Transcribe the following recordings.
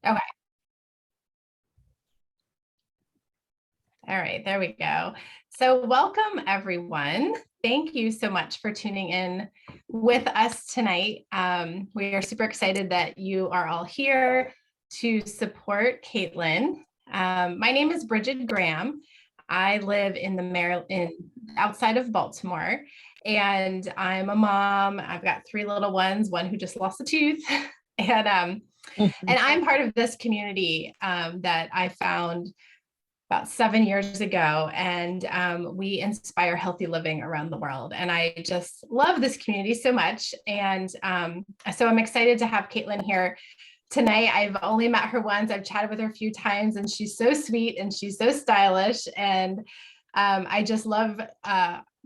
Okay. All right, there we go. So welcome everyone. Thank you so much for tuning in with us tonight. We are super excited that you are all here to support Caitlin. My name is Bridget Graham. I live in outside of Baltimore, and I'm a mom. I've got 3 little ones, one who just lost a tooth, and I'm part of this community that I found about 7 years ago, and we inspire healthy living around the world. And I just love this community so much. And so I'm excited to have Caitlin here tonight. I've only met her once. I've chatted with her a few times, and she's so sweet and she's so stylish. And I just love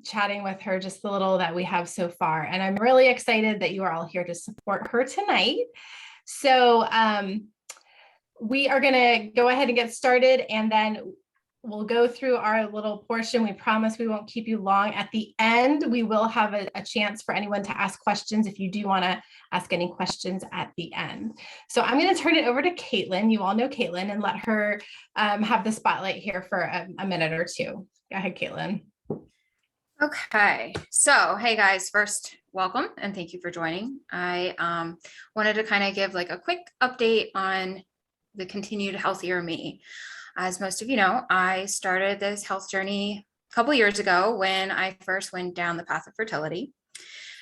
chatting with her, just the little that we have so far. And I'm really excited that you are all here to support her tonight. So we are going to go ahead and get started, and then we'll go through our little portion. We promise we won't keep you long. At the end, we will have a chance for anyone to ask questions if you do want to ask any questions at the end. So I'm going to turn it over to Caitlin. You all know Caitlin, and let her have the spotlight here for a minute or two. Go ahead, Caitlin. Okay, so hey guys, first welcome and thank you for joining. I wanted to kind of give like a quick update on the continued healthier me. As most of you know, I started this health journey a couple years ago when I first went down the path of fertility,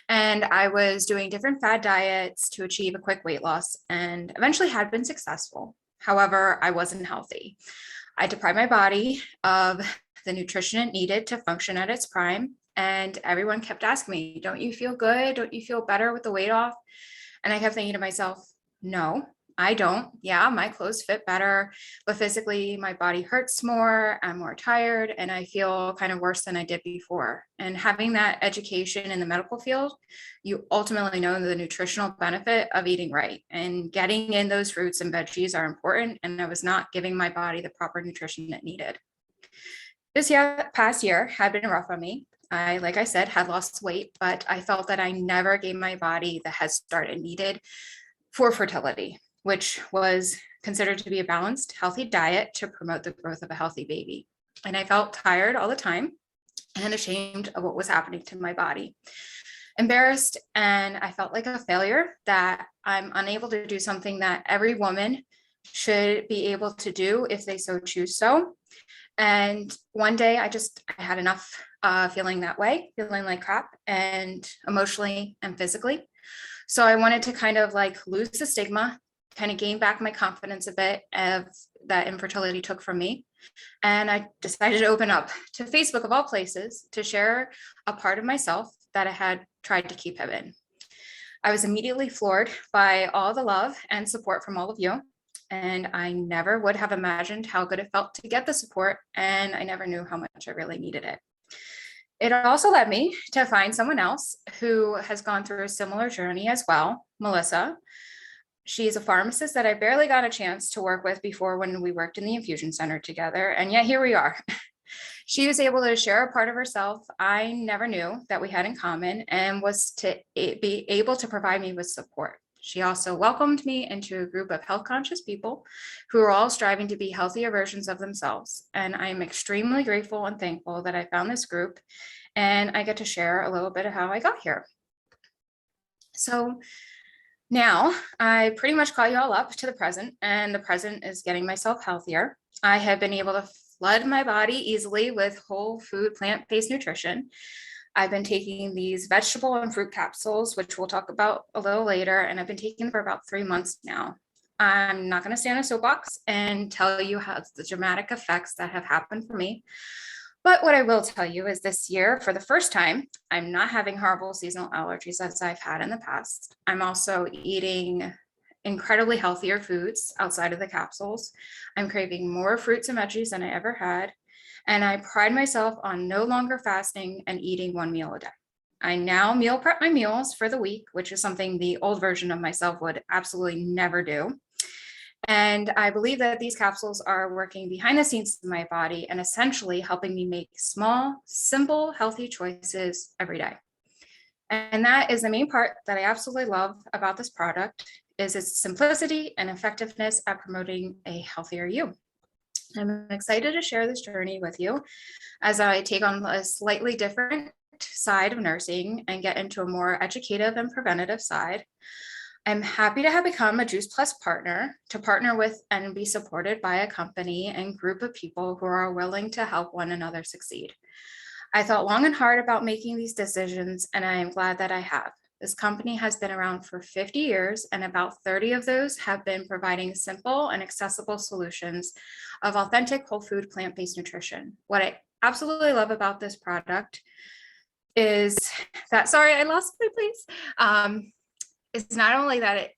and I was doing different fad diets to achieve a quick weight loss and eventually had been successful. However, I wasn't healthy. I deprived my body of the nutrition it needed to function at its prime. And everyone kept asking me, don't you feel good? Don't you feel better with the weight off? And I kept thinking to myself, no, I don't. Yeah, my clothes fit better, but physically my body hurts more. I'm more tired and I feel kind of worse than I did before. And having that education in the medical field, you ultimately know the nutritional benefit of eating right, and getting in those fruits and veggies are important. And I was not giving my body the proper nutrition it needed. This past year had been rough on me. I, like I said, had lost weight, but I felt that I never gave my body the head start it needed for fertility, which was considered to be a balanced, healthy diet to promote the growth of a healthy baby. And I felt tired all the time and ashamed of what was happening to my body. Embarrassed, and I felt like a failure, that I'm unable to do something that every woman should be able to do if they so choose so. And one day I had enough feeling that way, feeling like crap, and emotionally and physically. So I wanted to kind of like lose the stigma, kind of gain back my confidence a bit of that infertility took from me. And I decided to open up to Facebook, of all places, to share a part of myself that I had tried to keep hidden. I was immediately floored by all the love and support from all of you. And I never would have imagined how good it felt to get the support, and I never knew how much I really needed it. It also led me to find someone else who has gone through a similar journey as well, Melissa. She's a pharmacist that I barely got a chance to work with before when we worked in the infusion center together, and yet here we are. She was able to share a part of herself I never knew that we had in common, and was to be able to provide me with support. She also welcomed me into a group of health conscious people who are all striving to be healthier versions of themselves. And I am extremely grateful and thankful that I found this group, and I get to share a little bit of how I got here. So now I pretty much caught you all up to the present, and the present is getting myself healthier. I have been able to flood my body easily with whole food, plant-based nutrition. I've been taking these vegetable and fruit capsules, which we'll talk about a little later, and I've been taking them for about 3 months now. I'm not going to stand on a soapbox and tell you how the dramatic effects that have happened for me. But what I will tell you is this year, for the first time, I'm not having horrible seasonal allergies as I've had in the past. I'm also eating incredibly healthier foods outside of the capsules. I'm craving more fruits and veggies than I ever had. And I pride myself on no longer fasting and eating 1 meal a day. I now meal prep my meals for the week, which is something the old version of myself would absolutely never do. And I believe that these capsules are working behind the scenes in my body and essentially helping me make small, simple, healthy choices every day. And that is the main part that I absolutely love about this product, is its simplicity and effectiveness at promoting a healthier you. I'm excited to share this journey with you as I take on a slightly different side of nursing and get into a more educative and preventative side. I'm happy to have become a Juice Plus partner, to partner with and be supported by a company and group of people who are willing to help one another succeed. I thought long and hard about making these decisions, and I am glad that I have. This company has been around for 50 years, and about 30 of those have been providing simple and accessible solutions of authentic whole food plant-based nutrition. What I absolutely love about this product is that, sorry, I lost my place. It's not only that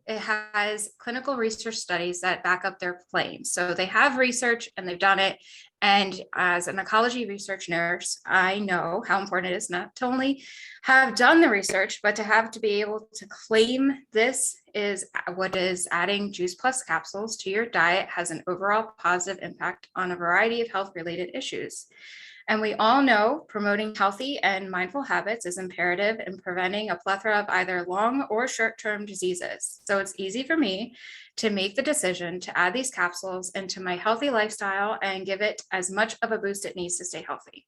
it has clinical research studies that back up their claims. So they have research and they've done it. And as an oncology research nurse, I know how important it is not to only have done the research, but to be able to claim this is what is adding Juice Plus capsules to your diet has an overall positive impact on a variety of health-related issues. And we all know promoting healthy and mindful habits is imperative in preventing a plethora of either long or short-term diseases. So it's easy for me to make the decision to add these capsules into my healthy lifestyle and give it as much of a boost it needs to stay healthy.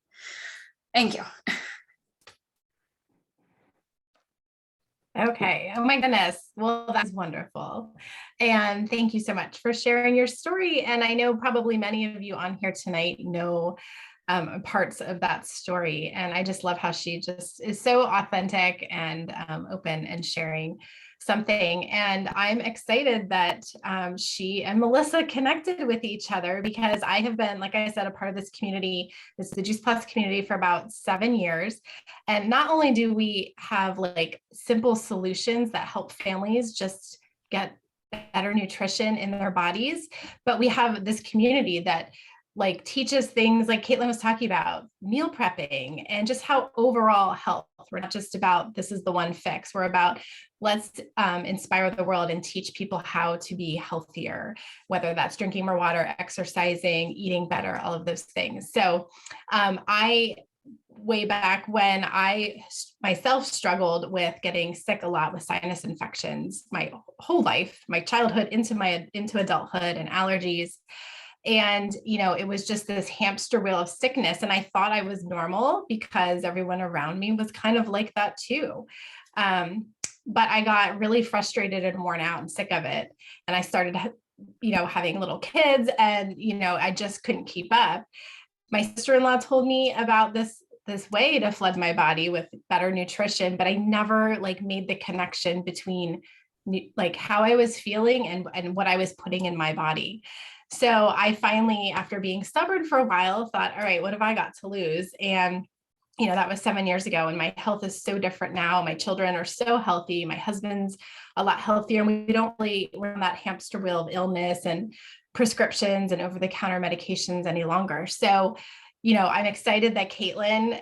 Thank you. Okay. Oh my goodness. Well, that's wonderful. And thank you so much for sharing your story. And I know probably many of you on here tonight know parts of that story. And I just love how she just is so authentic and open and sharing something. And I'm excited that she and Melissa connected with each other, because I have been, like I said, a part of this community, this is the Juice Plus community, for about 7 years. And not only do we have like simple solutions that help families just get better nutrition in their bodies, but we have this community that like teaches things like Caitlin was talking about, meal prepping, and just how overall health. We're not just about this is the one fix. We're about let's inspire the world and teach people how to be healthier, whether that's drinking more water, exercising, eating better, all of those things. So I, way back when I myself struggled with getting sick a lot with sinus infections my whole life, my childhood into adulthood, and allergies. And, you know, it was just this hamster wheel of sickness. And I thought I was normal because everyone around me was kind of like that too. But I got really frustrated and worn out and sick of it. And I started, you know, having little kids, and, you know, I just couldn't keep up. My sister-in-law told me about this way to flood my body with better nutrition, but I never like made the connection between like how I was feeling and what I was putting in my body. So I finally, after being stubborn for a while, thought, all right, what have I got to lose? And, you know, that was 7 years ago, and my health is so different now. My children are so healthy. My husband's a lot healthier. And we're on that hamster wheel of illness and prescriptions and over-the-counter medications any longer. So, you know, I'm excited that Caitlin,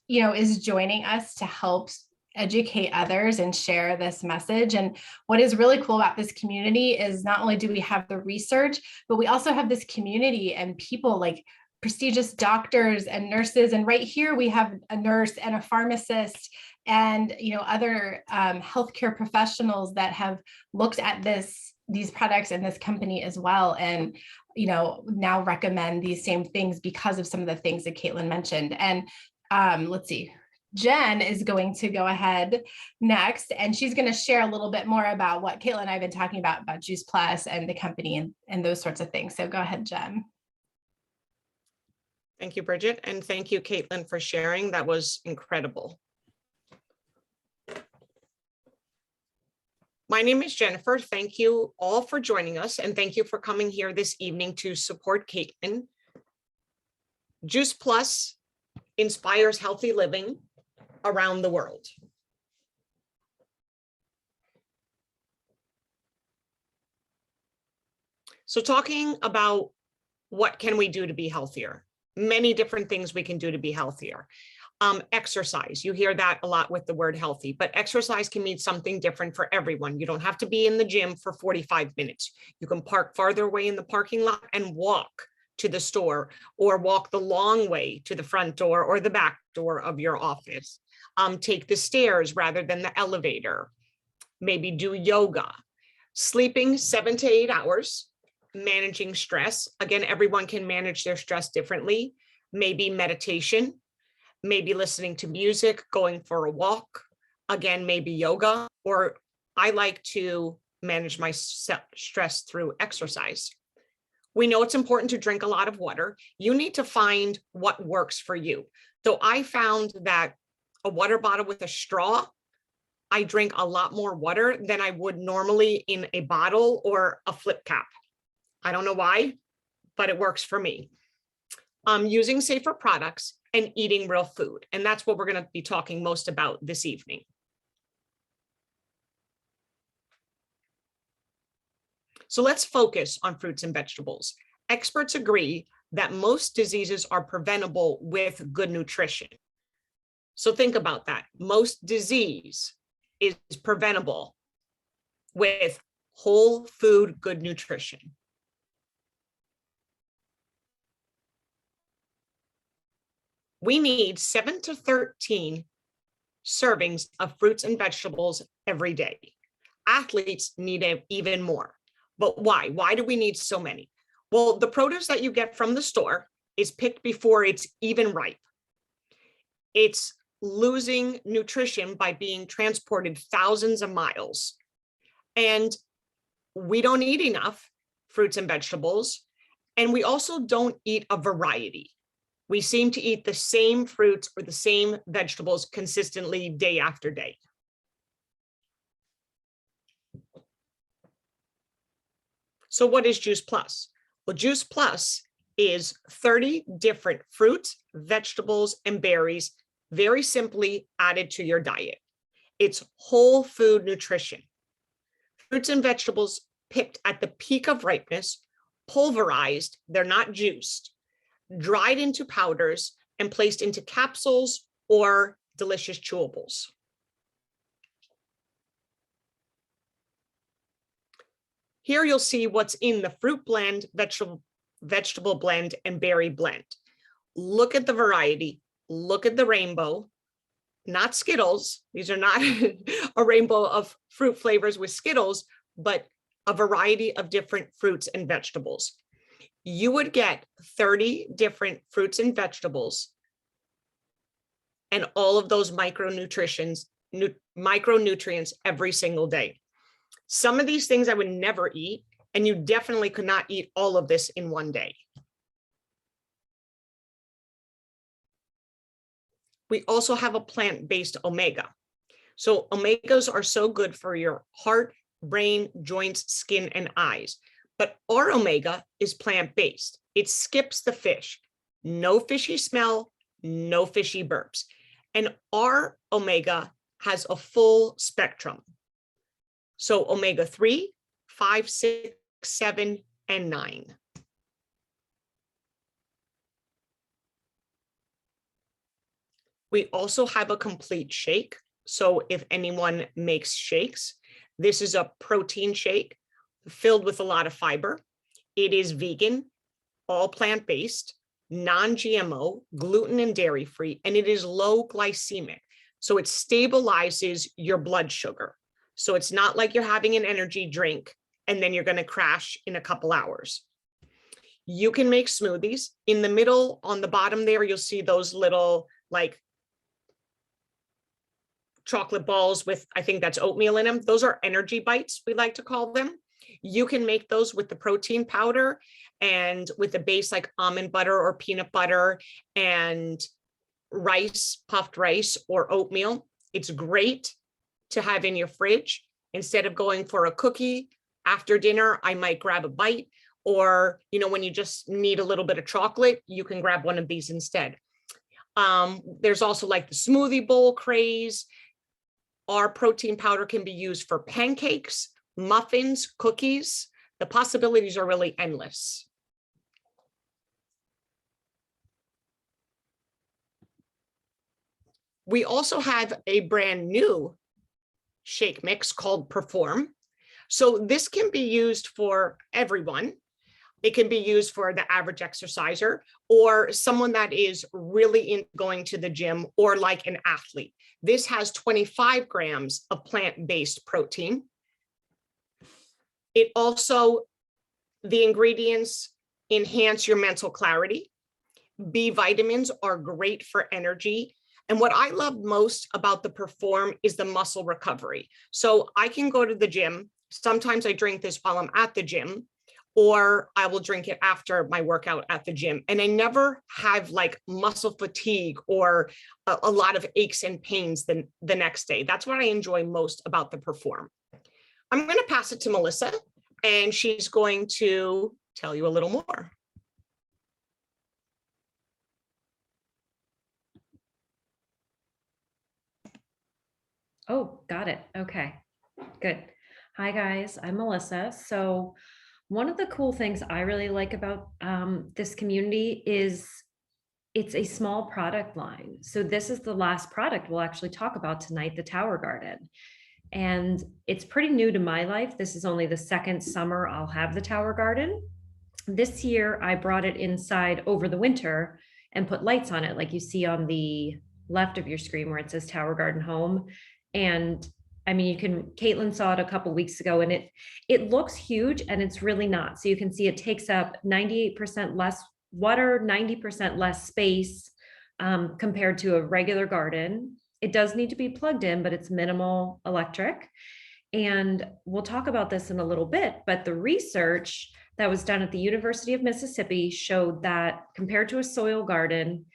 you know, is joining us to help educate others and share this message. And what is really cool about this community is not only do we have the research, but we also have this community and people like prestigious doctors and nurses. And right here, we have a nurse and a pharmacist and, you know, other healthcare professionals that have looked at these products in this company as well. And, you know, now recommend these same things because of some of the things that Caitlin mentioned. And let's see, Jen is going to go ahead next, and she's going to share a little bit more about what Caitlin and I have been talking about Juice Plus and the company and those sorts of things. So go ahead, Jen. Thank you, Bridget. And thank you, Caitlin, for sharing. That was incredible. My name is Jennifer. Thank you all for joining us, and thank you for coming here this evening to support Caitlin. Juice Plus inspires healthy living around the world. So talking about what can we do to be healthier? Many different things we can do to be healthier. Exercise, you hear that a lot with the word healthy, but exercise can mean something different for everyone. You don't have to be in the gym for 45 minutes. You can park farther away in the parking lot and walk to the store, or walk the long way to the front door or the back door of your office. take the stairs rather than the elevator, maybe do yoga, sleeping 7 to 8 hours, managing stress. Again, everyone can manage their stress differently. Maybe meditation, maybe listening to music, going for a walk, again, maybe yoga, or I like to manage my stress through exercise. We know it's important to drink a lot of water. You need to find what works for you. So I found that a water bottle with a straw, I drink a lot more water than I would normally in a bottle or a flip cap. I don't know why, but it works for me. Using safer products and eating real food. And that's what we're going to be talking most about this evening. So let's focus on fruits and vegetables. Experts agree that most diseases are preventable with good nutrition. So think about that. Most disease is preventable with whole food, good nutrition. We need 7 to 13 servings of fruits and vegetables every day. Athletes need even more. But why? Why do we need so many? Well, the produce that you get from the store is picked before it's even ripe. It's losing nutrition by being transported thousands of miles. And we don't eat enough fruits and vegetables. And we also don't eat a variety. We seem to eat the same fruits or the same vegetables consistently day after day. So what is Juice Plus? Well, Juice Plus is 30 different fruits, vegetables, and berries, very simply added to your diet. It's whole food nutrition. Fruits and vegetables picked at the peak of ripeness, pulverized, they're not juiced, dried into powders, and placed into capsules or delicious chewables. Here you'll see what's in the fruit blend, vegetable blend, and berry blend. Look at the variety. Look at the rainbow. Not Skittles. These are not a rainbow of fruit flavors with Skittles, but a variety of different fruits and vegetables. You would get 30 different fruits and vegetables and all of those micronutrients every single day. Some of these things I would never eat, and you definitely could not eat all of this in one day. We also have a plant-based omega. So omegas are so good for your heart, brain, joints, skin, and eyes. But our omega is plant-based. It skips the fish. No fishy smell, no fishy burps. And our omega has a full spectrum. So omega-3, 5, 6, 7, and 9. We also have a complete shake. So if anyone makes shakes, this is a protein shake filled with a lot of fiber. It is vegan, all plant-based, non-GMO, gluten and dairy-free, and it is low glycemic. So it stabilizes your blood sugar. So it's not like you're having an energy drink and then you're going to crash in a couple hours. You can make smoothies. In the middle, on the bottom there, you'll see those little like chocolate balls with, I think that's oatmeal in them. Those are energy bites, we like to call them. You can make those with the protein powder and with a base like almond butter or peanut butter and rice, puffed rice or oatmeal. It's great to have in your fridge. Instead of going for a cookie after dinner, I might grab a bite, or, you know, when you just need a little bit of chocolate, you can grab one of these instead. There's also like the smoothie bowl craze. Our protein powder can be used for pancakes, muffins, cookies. The possibilities are really endless. We also have a brand new shake mix called Perform. So this can be used for everyone. It can be used for the average exerciser or someone that is really in going to the gym or like an athlete. This has 25 grams of plant-based protein. It also, the ingredients enhance your mental clarity. B vitamins are great for energy. And what I love most about the Perform is the muscle recovery. So I can go to the gym. Sometimes I drink this while I'm at the gym, or I will drink it after my workout at the gym. And I never have like muscle fatigue or a lot of aches and pains the next day. That's what I enjoy most about the Perform. I'm going to pass it to Melissa, and she's going to tell you a little more. Oh, got it. Okay, good. Hi, guys. I'm Melissa. So one of the cool things I really like about this community is it's a small product line. So this is the last product we'll actually talk about tonight, the Tower Garden. And it's pretty new to my life. This is only the second summer I'll have the Tower Garden. This year, I brought it inside over the winter and put lights on it, like you see on the left of your screen where it says Tower Garden Home. And I mean, Caitlin saw it a couple weeks ago, and it looks huge, and it's really not. So you can see it takes up 98% less water, 90% less space compared to a regular garden. It does need to be plugged in, but it's minimal electric. And we'll talk about this in a little bit, but the research that was done at the University of Mississippi showed that compared to a soil garden,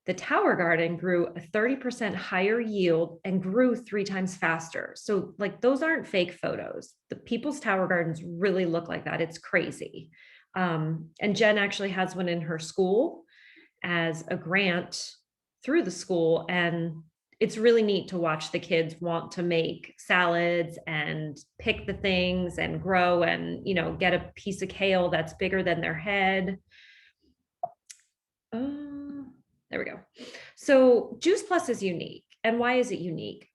the Tower Garden grew a 30% higher yield and grew 3 times faster. So like those aren't fake photos. The people's Tower Gardens really look like that. It's crazy. And Jen actually has one in her school as a grant through the school. And it's really neat to watch the kids want to make salads and pick the things and grow and, you know, get a piece of kale that's bigger than their head. There we go. So Juice Plus is unique. And why is it unique?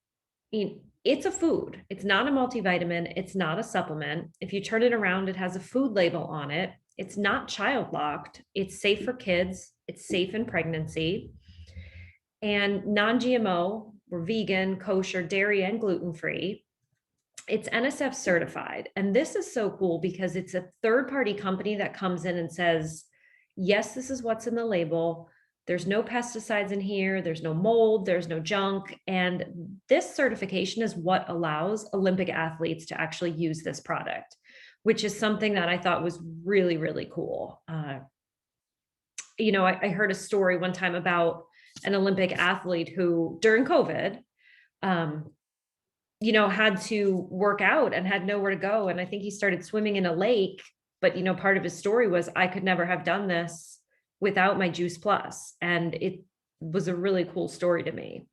I mean, it's a food. It's not a multivitamin. It's not a supplement. If you turn it around, it has a food label on it. It's not child locked. It's safe for kids. It's safe in pregnancy. And non-GMO, we're vegan, kosher, dairy, and gluten-free. It's NSF certified. And this is so cool because it's a third-party company that comes in and says, yes, this is what's in the label. There's no pesticides in here. There's no mold. There's no junk. And this certification is what allows Olympic athletes to actually use this product, which is something that I thought was really, really cool. You know, I heard a story one time about an Olympic athlete who during COVID, you know, had to work out and had nowhere to go. And I think he started swimming in a lake, but, you know, part of his story was I could never have done this without my Juice Plus. And it was a really cool story to me.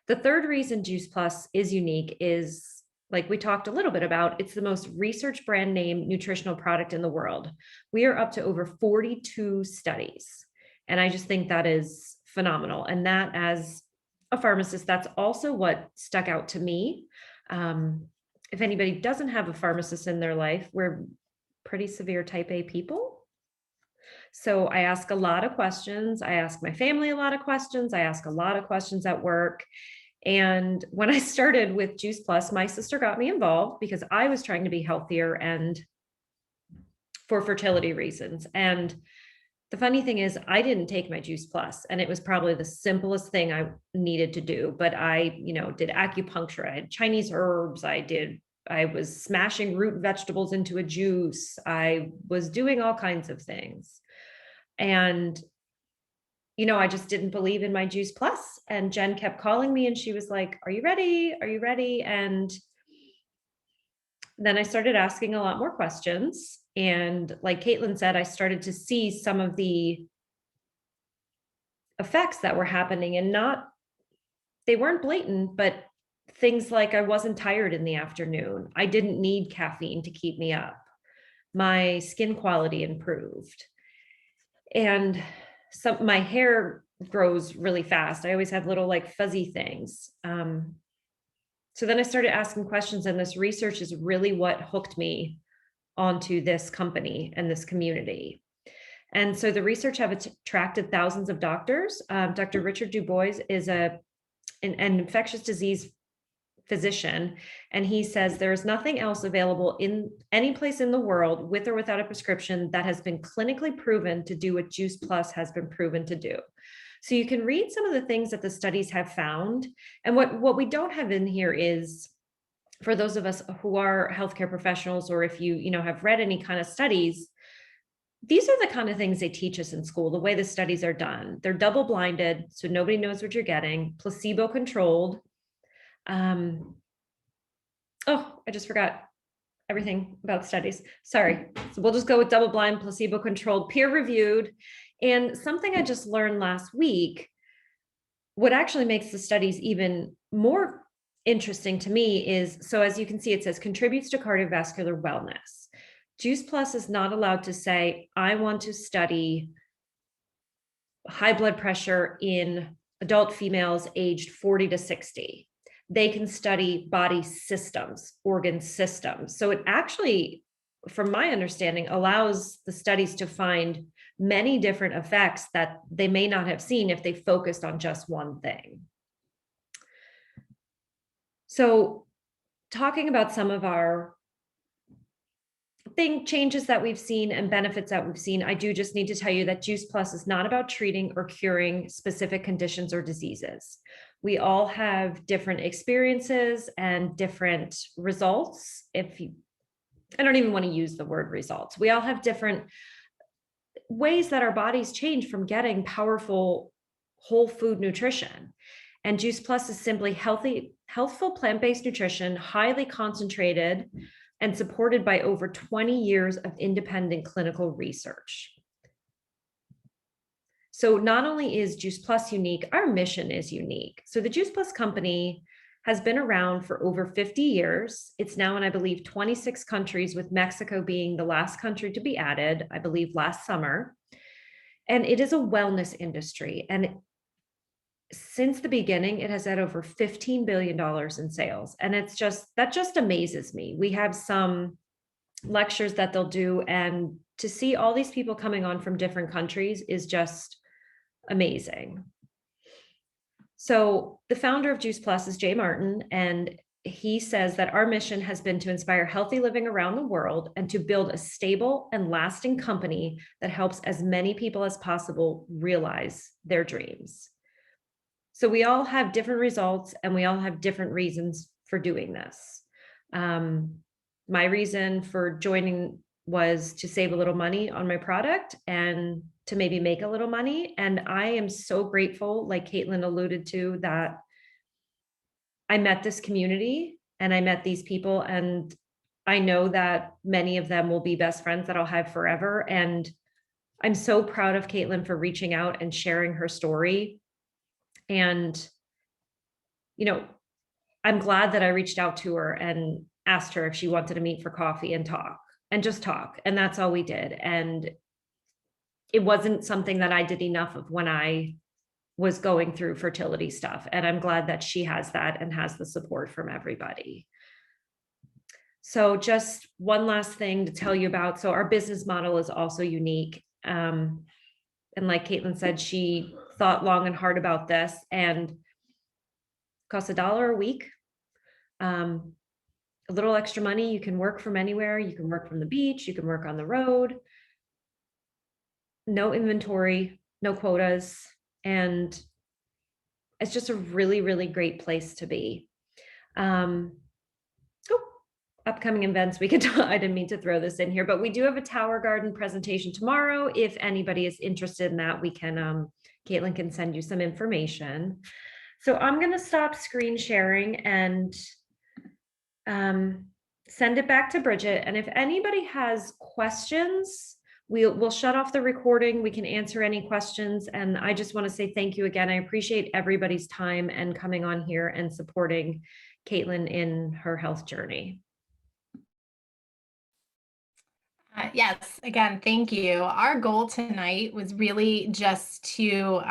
The third reason Juice Plus is unique is, like we talked a little bit about, it's the most research brand name nutritional product in the world. We are up to over 42 studies. And I just think that is phenomenal. And that, as a pharmacist, that's also what stuck out to me. If anybody doesn't have a pharmacist in their life, we're pretty severe type A people. So I ask a lot of questions. I ask my family a lot of questions. I ask a lot of questions at work. And when I started with Juice Plus, my sister got me involved because I was trying to be healthier and for fertility reasons. And the funny thing is, I didn't take my Juice Plus, and it was probably the simplest thing I needed to do. But I, you know, did acupuncture, I had Chinese herbs, I was smashing root vegetables into a juice. I was doing all kinds of things. And, you know, I just didn't believe in my Juice Plus. And Jen kept calling me and she was like, are you ready? Are you ready? And then I started asking a lot more questions. And like Caitlin said, I started to see some of the effects that were happening, and they weren't blatant, but things like I wasn't tired in the afternoon. I didn't need caffeine to keep me up. My skin quality improved. And my hair grows really fast. I always have little like fuzzy things. So then I started asking questions, and this research is really what hooked me onto this company and this community. And so the research have attracted thousands of doctors. Dr. Richard Dubois is a an infectious disease physician, and he says there is nothing else available in any place in the world with or without a prescription that has been clinically proven to do what Juice Plus has been proven to do. So you can read some of the things that the studies have found. And what we don't have in here is, for those of us who are healthcare professionals, or if you have read any kind of studies, these are the kind of things they teach us in school, the way the studies are done. They're double blinded, so nobody knows what you're getting, placebo controlled. Oh, I just forgot everything about studies. Sorry. So we'll just go with double blind, placebo controlled, peer reviewed. And something I just learned last week, what actually makes the studies even more interesting to me is, so as you can see, it says contributes to cardiovascular wellness. Juice Plus is not allowed to say, I want to study high blood pressure in adult females aged 40 to 60. They can study body systems, organ systems. So it actually, from my understanding, allows the studies to find many different effects that they may not have seen if they focused on just one thing. So talking about some of our changes that we've seen and benefits that we've seen, I do just need to tell you that Juice Plus is not about treating or curing specific conditions or diseases. We all have different experiences and different results. I don't even want to use the word results. We all have different ways that our bodies change from getting powerful whole food nutrition. And Juice Plus is simply healthful plant-based nutrition, highly concentrated and supported by over 20 years of independent clinical research. So not only is Juice Plus unique, our mission is unique. So the Juice Plus company has been around for over 50 years. It's now in, I believe, 26 countries, with Mexico being the last country to be added, I believe last summer. And it is a wellness industry. And since the beginning, it has had over $15 billion in sales. And that just amazes me. We have some lectures that they'll do, and to see all these people coming on from different countries is just amazing. So the founder of Juice Plus is Jay Martin, and he says that our mission has been to inspire healthy living around the world and to build a stable and lasting company that helps as many people as possible realize their dreams. So we all have different results, and we all have different reasons for doing this. My reason for joining was to save a little money on my product and to maybe make a little money. And I am so grateful, like Caitlin alluded to, that I met this community and I met these people, and I know that many of them will be best friends that I'll have forever. And I'm so proud of Caitlin for reaching out and sharing her story. And, I'm glad that I reached out to her and asked her if she wanted to meet for coffee and talk, and just talk. And that's all we did. And it wasn't something that I did enough of when I was going through fertility stuff. And I'm glad that she has that and has the support from everybody. So just one last thing to tell you about. So our business model is also unique. And like Caitlin said, she thought long and hard about this, and costs $1 a week. A little extra money. You can work from anywhere. You can work from the beach. You can work on the road. No inventory, no quotas. And it's just a really, really great place to be. Upcoming events, we could, I didn't mean to throw this in here, but we do have a Tower Garden presentation tomorrow. If anybody is interested in that, we can, Caitlin can send you some information. So I'm going to stop screen sharing and send it back to Bridget. And if anybody has questions, we'll shut off the recording. We can answer any questions. And I just want to say thank you again. I appreciate everybody's time and coming on here and supporting Caitlin in her health journey. Yes, again, thank you. Our goal tonight was really just to,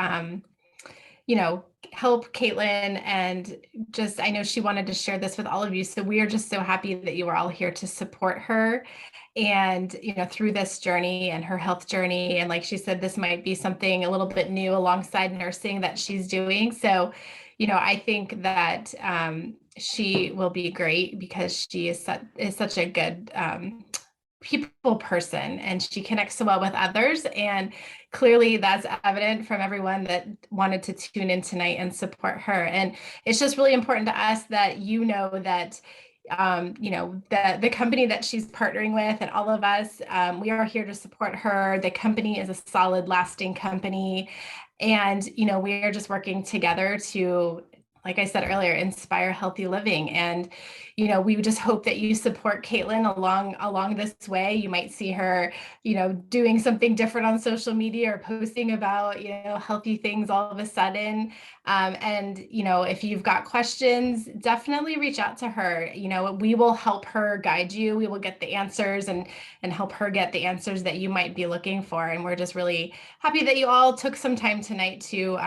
help Caitlin, and just, I know she wanted to share this with all of you. So we are just so happy that you are all here to support her and, through this journey and her health journey. And like she said, this might be something a little bit new alongside nursing that she's doing. So, I think that she will be great because she is such a good people person, and she connects so well with others. And clearly that's evident from everyone that wanted to tune in tonight and support her. And it's just really important to us that that the company that she's partnering with and all of us, we are here to support her. The company is a solid, lasting company. And, we are just working together to, like I said earlier, inspire healthy living. And, we just hope that you support Caitlin along this way. You might see her, doing something different on social media or posting about, healthy things all of a sudden. And, if you've got questions, definitely reach out to her. We will help her guide you. We will get the answers and help her get the answers that you might be looking for. And we're just really happy that you all took some time tonight to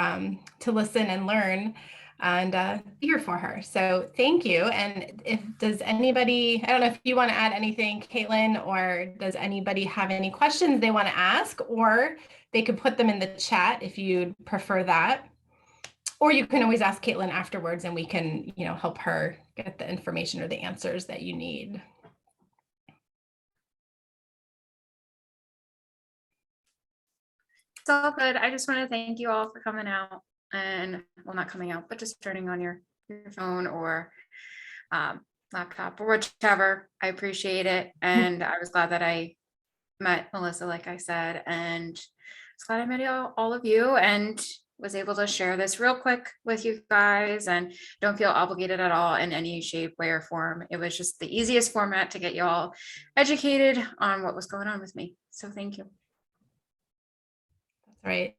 listen and learn and be here for her. So thank you. And does anybody, I don't know if you want to add anything, Caitlin, or does anybody have any questions they want to ask, or they could put them in the chat if you'd prefer that. Or you can always ask Caitlin afterwards and we can, help her get the information or the answers that you need. It's all good. I just want to thank you all for coming out and, well, not coming out, but just turning on your phone or laptop or whichever. I appreciate it. And I was glad that I met Melissa, like I said, and I was glad I met all of you and was able to share this real quick with you guys, and don't feel obligated at all in any shape, way, or form. It was just the easiest format to get you all educated on what was going on with me. So thank you. Right.